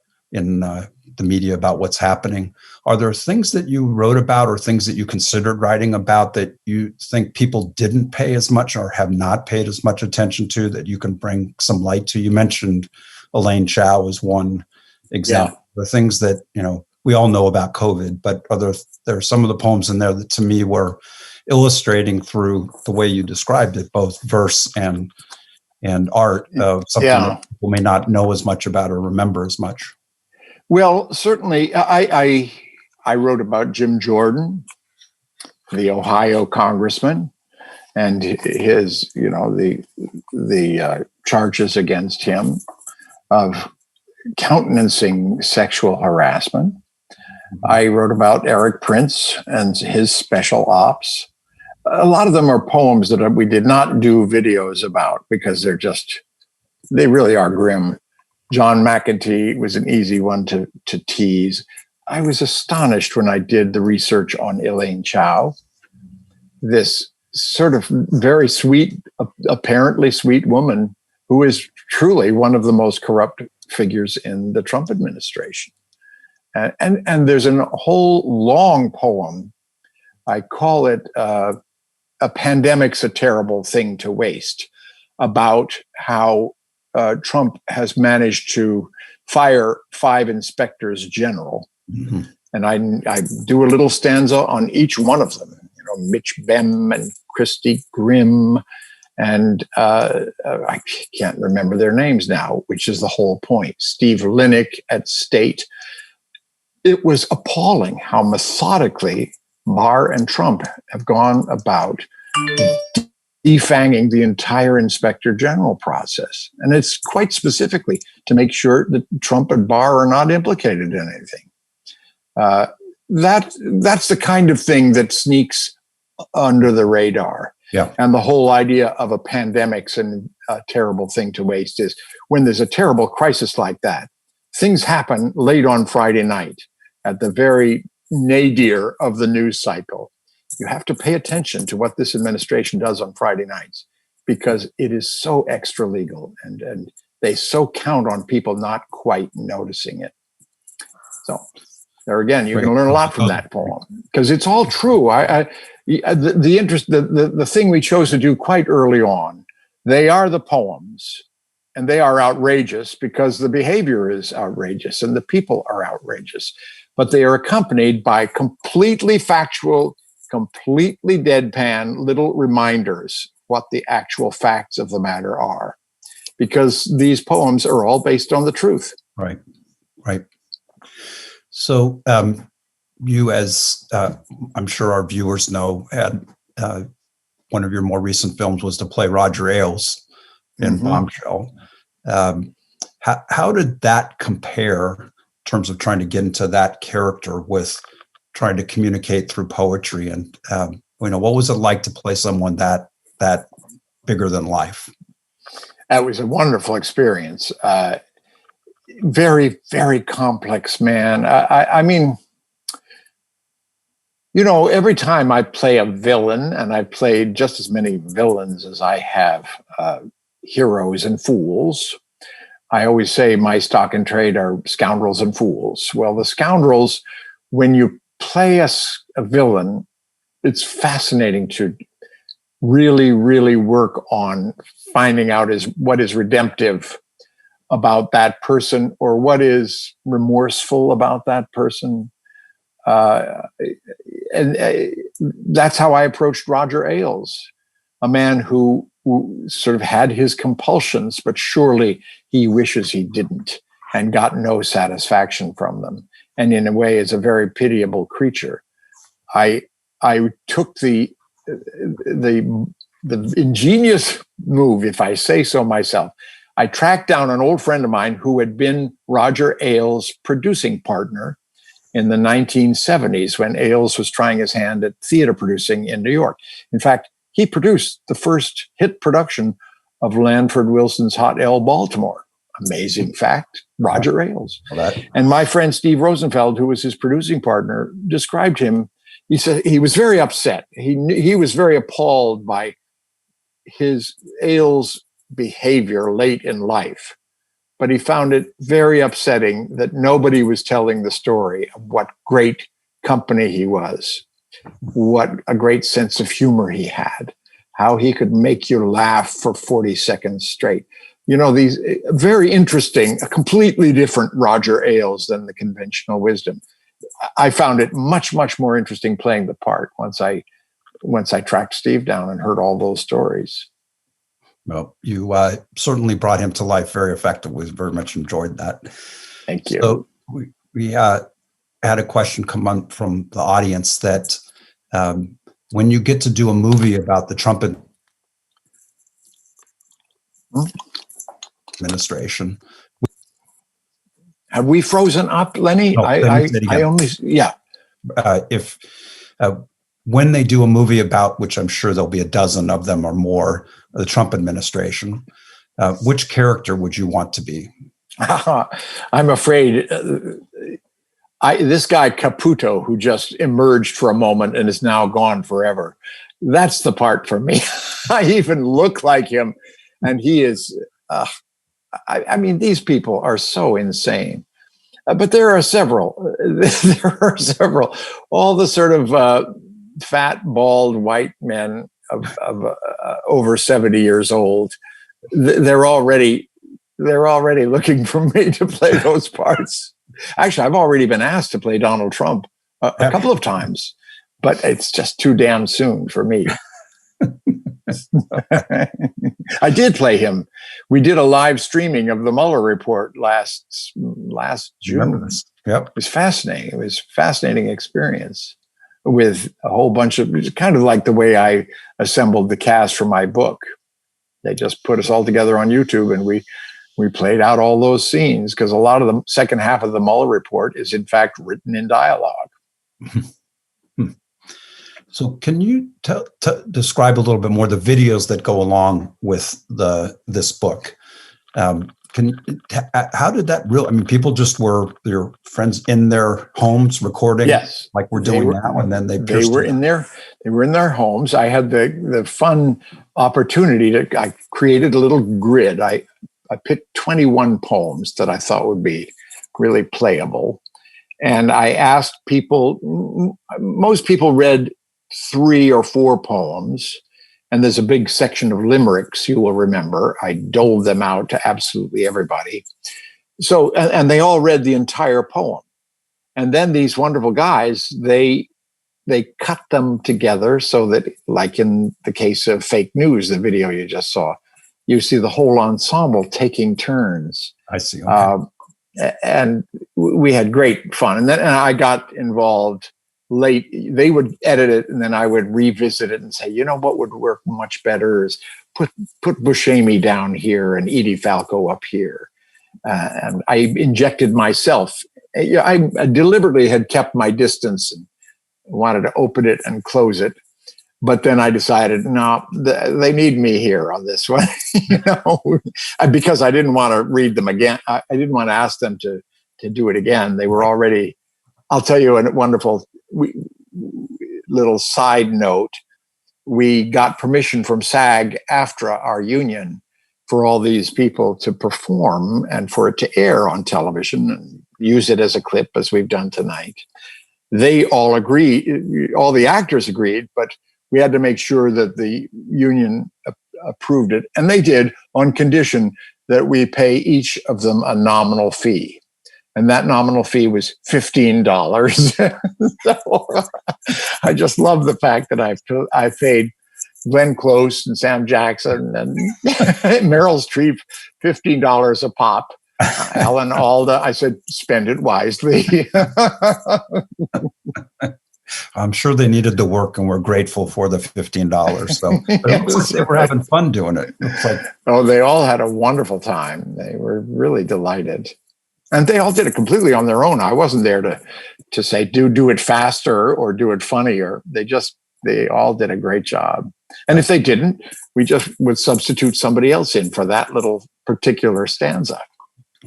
media about what's happening. Are there things that you wrote about or things that you considered writing about that you think people didn't pay as much or have not paid as much attention to that you can bring some light to? You mentioned Elaine Chao as one example. The things that, we all know about COVID, but there are some of the poems in there that to me were illustrating through the way you described it, both verse and art, of something that people may not know as much about or remember as much. Well, certainly, I wrote about Jim Jordan, the Ohio congressman, and his, the charges against him of countenancing sexual harassment. I wrote about Eric Prince and his special ops. A lot of them are poems that we did not do videos about because they really are grim. John McEntee was an easy one to tease. I was astonished when I did the research on Elaine Chao, this sort of very sweet, apparently sweet woman who is truly one of the most corrupt figures in the Trump administration. And there's a whole long poem. I call it A Pandemic's a Terrible Thing to Waste, about how Trump has managed to fire 5 inspectors general. Mm-hmm. And I do a little stanza on each one of them, Mitch Bem and Christy Grimm, and I can't remember their names now, which is the whole point. Steve Linick at State. It was appalling how methodically Barr and Trump have gone about defanging the entire inspector general process. And it's quite specifically to make sure that Trump and Barr are not implicated in anything. That's the kind of thing that sneaks under the radar. Yeah. And the whole idea of a pandemic's a terrible thing to waste is when there's a terrible crisis like that, things happen late on Friday night at the very nadir of the news cycle. You have to pay attention to what this administration does on Friday nights because it is so extra legal and they so count on people not quite noticing it. So there again, you can learn a lot from that poem because it's all true. The thing we chose to do quite early on, they are the poems and they are outrageous because the behavior is outrageous and the people are outrageous, but they are accompanied by completely factual, completely deadpan little reminders what the actual facts of the matter are, because these poems are all based on the truth. Right. So you, as I'm sure our viewers know, had one of your more recent films was to play Roger Ailes in Bombshell. How did that compare in terms of trying to get into that character with trying to communicate through poetry? And what was it like to play someone that bigger than life? That was a wonderful experience. Very, very complex man. I mean, every time I play a villain, and I played just as many villains as I have heroes and fools, I always say my stock and trade are scoundrels and fools. Well, the scoundrels, when you play a villain, it's fascinating to really, really work on finding out what is redemptive about that person or what is remorseful about that person. And that's how I approached Roger Ailes, a man who sort of had his compulsions, but surely he wishes he didn't and got no satisfaction from them. And in a way is a very pitiable creature. I took the ingenious move, if I say so myself. I tracked down an old friend of mine who had been Roger Ailes' producing partner in the 1970s when Ailes was trying his hand at theater producing in New York. In fact, he produced the first hit production of Lanford Wilson's Hot L Baltimore. Amazing fact, Roger Ailes. And my friend Steve Rosenfeld, who was his producing partner, described him. He said he was very upset. He was very appalled by his Ailes' behavior late in life, but he found it very upsetting that nobody was telling the story of what great company he was, what a great sense of humor he had, how he could make you laugh for 40 seconds straight. These very interesting, a completely different Roger Ailes than the conventional wisdom. I found it much, much more interesting playing the part once I tracked Steve down and heard all those stories. Well, you certainly brought him to life very effectively. Very much enjoyed that. Thank you. So we had a question come on from the audience that when you get to do a movie about the Trump administration. Have we frozen up, Lenny? No, I only, yeah. If when they do a movie about, which I'm sure there'll be a dozen of them or more, the Trump administration, which character would you want to be? I'm afraid this guy Caputo, who just emerged for a moment and is now gone forever, that's the part for me. I even look like him, and he is. I mean, these people are so insane. But there are several. There are several. All the sort of fat, bald white men of over 70 years old. They're already looking for me to play those parts. Actually, I've already been asked to play Donald Trump a couple of times, but it's just too damn soon for me. I did play him. We did a live streaming of the Mueller report last June. Yep. It was fascinating. It was a fascinating experience. with a whole bunch of, it's kind of like the way I assembled the cast for my book. They just put us all together on YouTube, and we played out all those scenes, because a lot of the second half of the Mueller report is in fact written in dialogue. So can you describe a little bit more the videos that go along with this book? How did that really, I mean, people just were your friends in their homes recording, yes, like we're doing now, and then they were in their homes. I had the fun opportunity I created a little grid. I picked 21 poems that I thought would be really playable. And I asked people, most people read 3 or 4 poems. And there's a big section of limericks, you will remember. I doled them out to absolutely everybody. So, and they all read the entire poem. And then these wonderful guys, they cut them together so that, like in the case of Fake News, the video you just saw, you see the whole ensemble taking turns. I see. Okay. And we had great fun. And then I got involved late. They would edit it, and then I would revisit it and say, you know, what would work much better is put Buscemi down here and Edie Falco up here. And I injected myself. I deliberately had kept my distance and wanted to open it and close it. But then I decided, no, they need me here on this one, because I didn't want to read them again. I didn't want to ask them to do it again. They were already, I'll tell you a wonderful little side note. We got permission from SAG-AFTRA, our union, for all these people to perform and for it to air on television and use it as a clip, as we've done tonight. They all agreed, all the actors agreed, but we had to make sure that the union approved it. And they did, on condition that we pay each of them a nominal fee. And that nominal fee was $15. So I just love the fact that I paid Glenn Close and Sam Jackson and Meryl Streep $15 a pop. Alan Alda, I said, spend it wisely. I'm sure they needed the work, and we're grateful for the $15. So it looks like they were having fun doing it. Oh, they all had a wonderful time. They were really delighted. And they all did it completely on their own. I wasn't there to say, do it faster or do it funnier. They all did a great job. And if they didn't, we just would substitute somebody else in for that little particular stanza.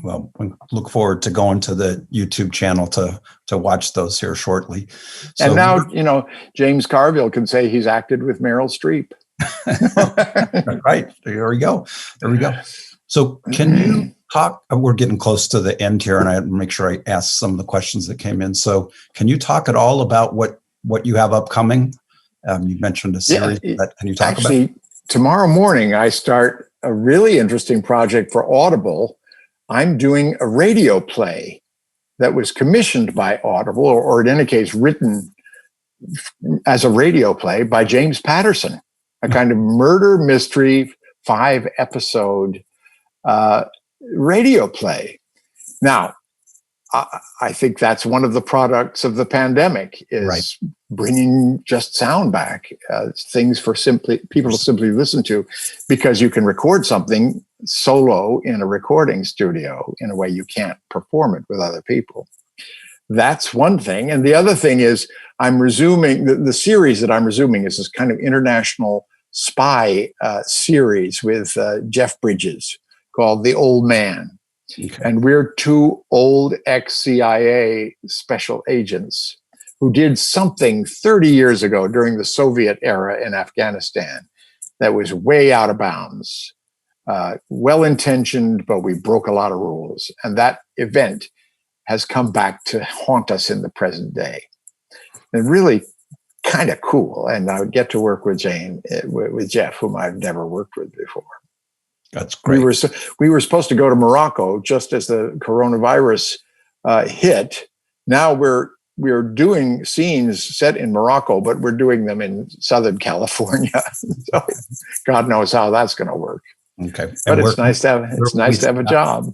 Well, we look forward to going to the YouTube channel to watch those here shortly. So, and now, James Carville can say he's acted with Meryl Streep. Right. There we go. So can you talk, we're getting close to the end here, and I make sure I ask some of the questions that came in. So can you talk at all about what you have upcoming? You mentioned a series. Can you talk about it? Tomorrow morning, I start a really interesting project for Audible. I'm doing a radio play that was commissioned by Audible, or in any case, written as a radio play by James Patterson, a kind of murder mystery 5-episode radio play. Now, I think that's one of the products of the pandemic is bringing just sound back, things for people to simply listen to, because you can record something solo in a recording studio in a way you can't perform it with other people. That's one thing. And the other thing is I'm resuming, the series that I'm resuming is this kind of international spy series with Jeff Bridges called The Old Man. Okay. And we're 2 old ex-CIA special agents who did something 30 years ago during the Soviet era in Afghanistan that was way out of bounds. Well-intentioned, but we broke a lot of rules. And that event has come back to haunt us in the present day. And really kind of cool. And I would get to work with Jeff, whom I've never worked with before. That's great. We were supposed to go to Morocco just as the coronavirus hit. Now we're doing scenes set in Morocco, but we're doing them in Southern California. So God knows how that's going to work. Okay, but it's nice to have a job.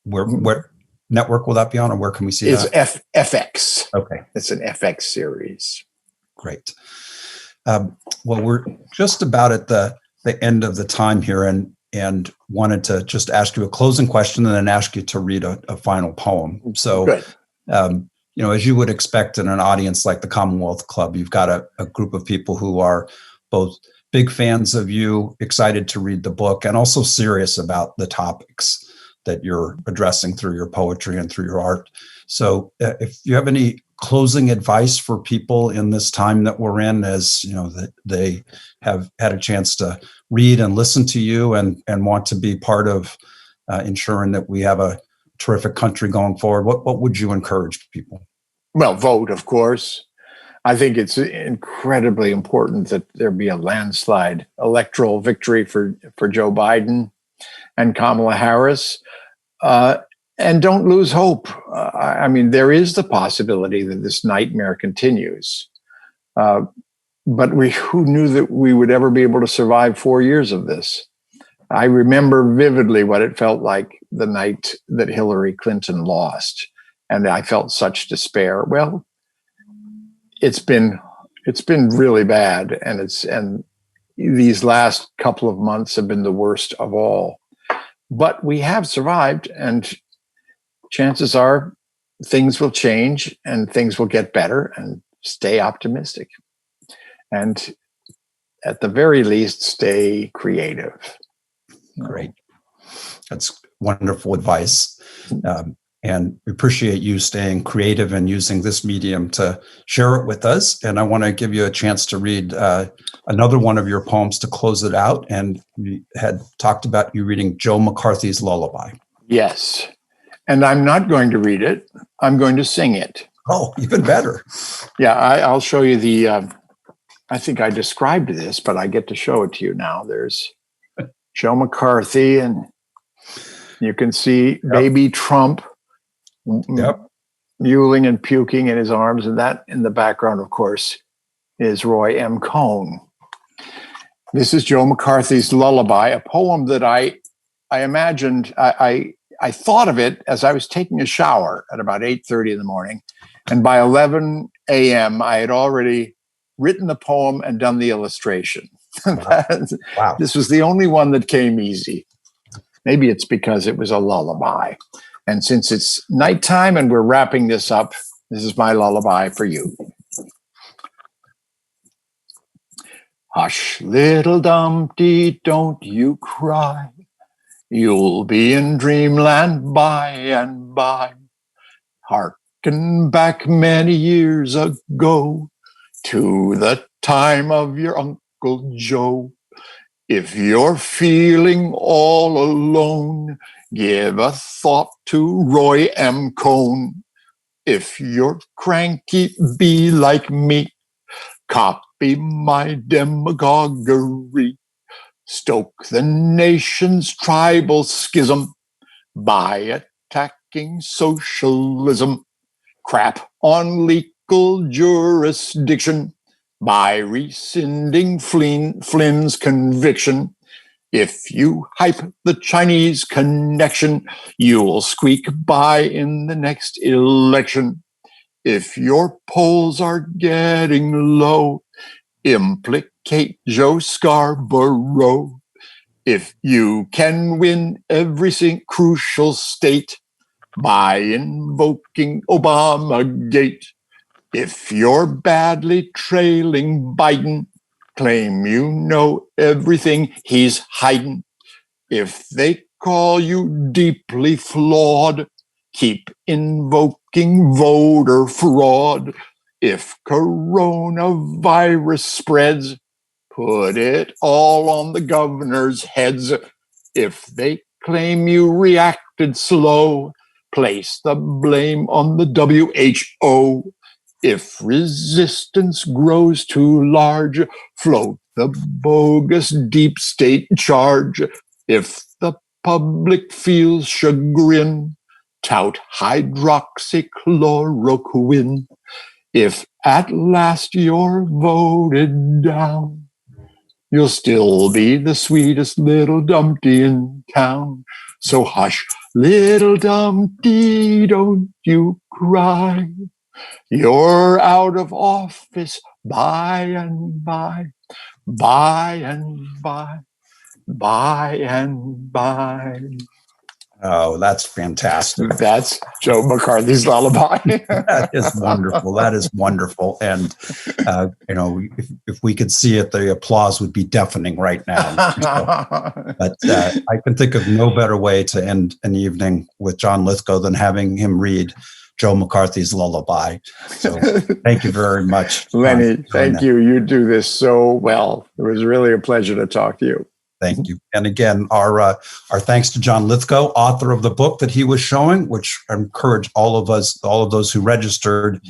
Where network will that be on, or where can we see that? It's FX. Okay, it's an FX series. Great. Well, we're just about at the end of the time here, and wanted to just ask you a closing question and then ask you to read a final poem. So, as you would expect in an audience like the Commonwealth Club, you've got a group of people who are both big fans of you, excited to read the book, and also serious about the topics that you're addressing through your poetry and through your art. So if you have any closing advice for people in this time that we're in, as that they have had a chance to read and listen to you and want to be part of ensuring that we have a terrific country going forward, what would you encourage people? Well, vote, of course. I think it's incredibly important that there be a landslide electoral victory for Joe Biden and Kamala Harris. And don't lose hope. I mean, there is the possibility that this nightmare continues. But who knew that we would ever be able to survive 4 years of this? I remember vividly what it felt like the night that Hillary Clinton lost. And I felt such despair. Well, it's been really bad. And these last couple of months have been the worst of all. But we have survived, and chances are things will change and things will get better, and stay optimistic. And at the very least, stay creative. Great. That's wonderful advice. And we appreciate you staying creative and using this medium to share it with us. And I want to give you a chance to read another one of your poems to close it out. And we had talked about you reading Joe McCarthy's Lullaby. Yes. And I'm not going to read it. I'm going to sing it. Oh, even better. Yeah, I'll show you the, I think I described this, but I get to show it to you now. There's Joe McCarthy, and you can see baby Trump mewling and puking in his arms. And that in the background, of course, is Roy M. Cohn. This is Joe McCarthy's Lullaby, a poem that I imagined, I thought of it as I was taking a shower at about 8:30 in the morning. And by 11 a.m., I had already written the poem and done the illustration. Wow. This was the only one that came easy. Maybe it's because it was a lullaby. And since it's nighttime and we're wrapping this up, this is my lullaby for you. Hush, little Dumpty, don't you cry. You'll be in dreamland by and by. Harken back many years ago to the time of your Uncle Joe. If you're feeling all alone, give a thought to Roy M. Cohn. If you're cranky, be like me. Copy my demagoguery. Stoke the nation's tribal schism by attacking socialism. Crap on legal jurisdiction by rescinding Flynn's conviction. If you hype the Chinese connection, you'll squeak by in the next election. If your polls are getting low, implicate Joe Scarborough. If you can win every crucial state by invoking Obamagate. If you're badly trailing Biden, claim you know everything he's hiding. If they call you deeply flawed, keep invoking voter fraud. If coronavirus spreads, put it all on the governor's heads. If they claim you reacted slow, place the blame on the WHO. If resistance grows too large, float the bogus deep state charge. If the public feels chagrin, tout hydroxychloroquine. If at last you're voted down, you'll still be the sweetest little Dumpty in town. So hush, little Dumpty, don't you cry. You're out of office by and by, by and by, by and by. Oh, that's fantastic. That's Joe McCarthy's lullaby. That is wonderful. That is wonderful. And, if we could see it, the applause would be deafening right now. But I can think of no better way to end an evening with John Lithgow than having him read Joe McCarthy's lullaby. So thank you very much. Lenny, thank you. You do this so well. It was really a pleasure to talk to you. Thank you. And again, our thanks to John Lithgow, author of the book that he was showing, which I encourage all of those who registered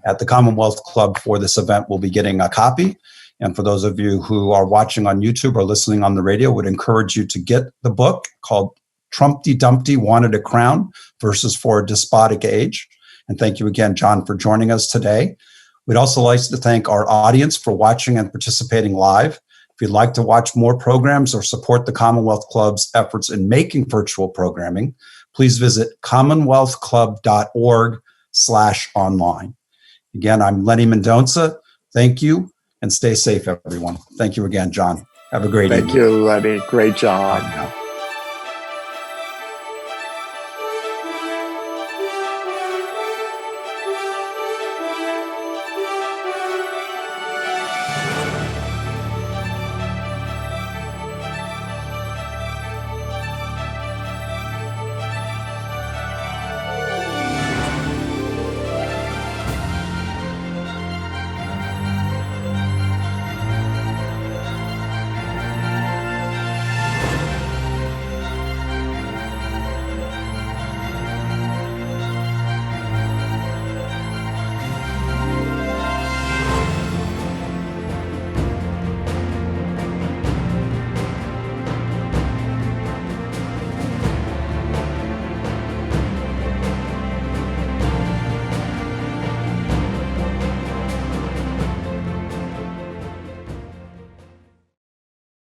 at the Commonwealth Club for this event will be getting a copy. And for those of you who are watching on YouTube or listening on the radio, would encourage you to get the book called Trumpty Dumpty Wanted a Crown, Verses for a Despotic Age. And thank you again, John, for joining us today. We'd also like to thank our audience for watching and participating live. If you'd like to watch more programs or support the Commonwealth Club's efforts in making virtual programming, please visit commonwealthclub.org/online. Again, I'm Lenny Mendonca. Thank you, and stay safe, everyone. Thank you again, John. Have a great evening. Thank you, Lenny. Great job. Bye now.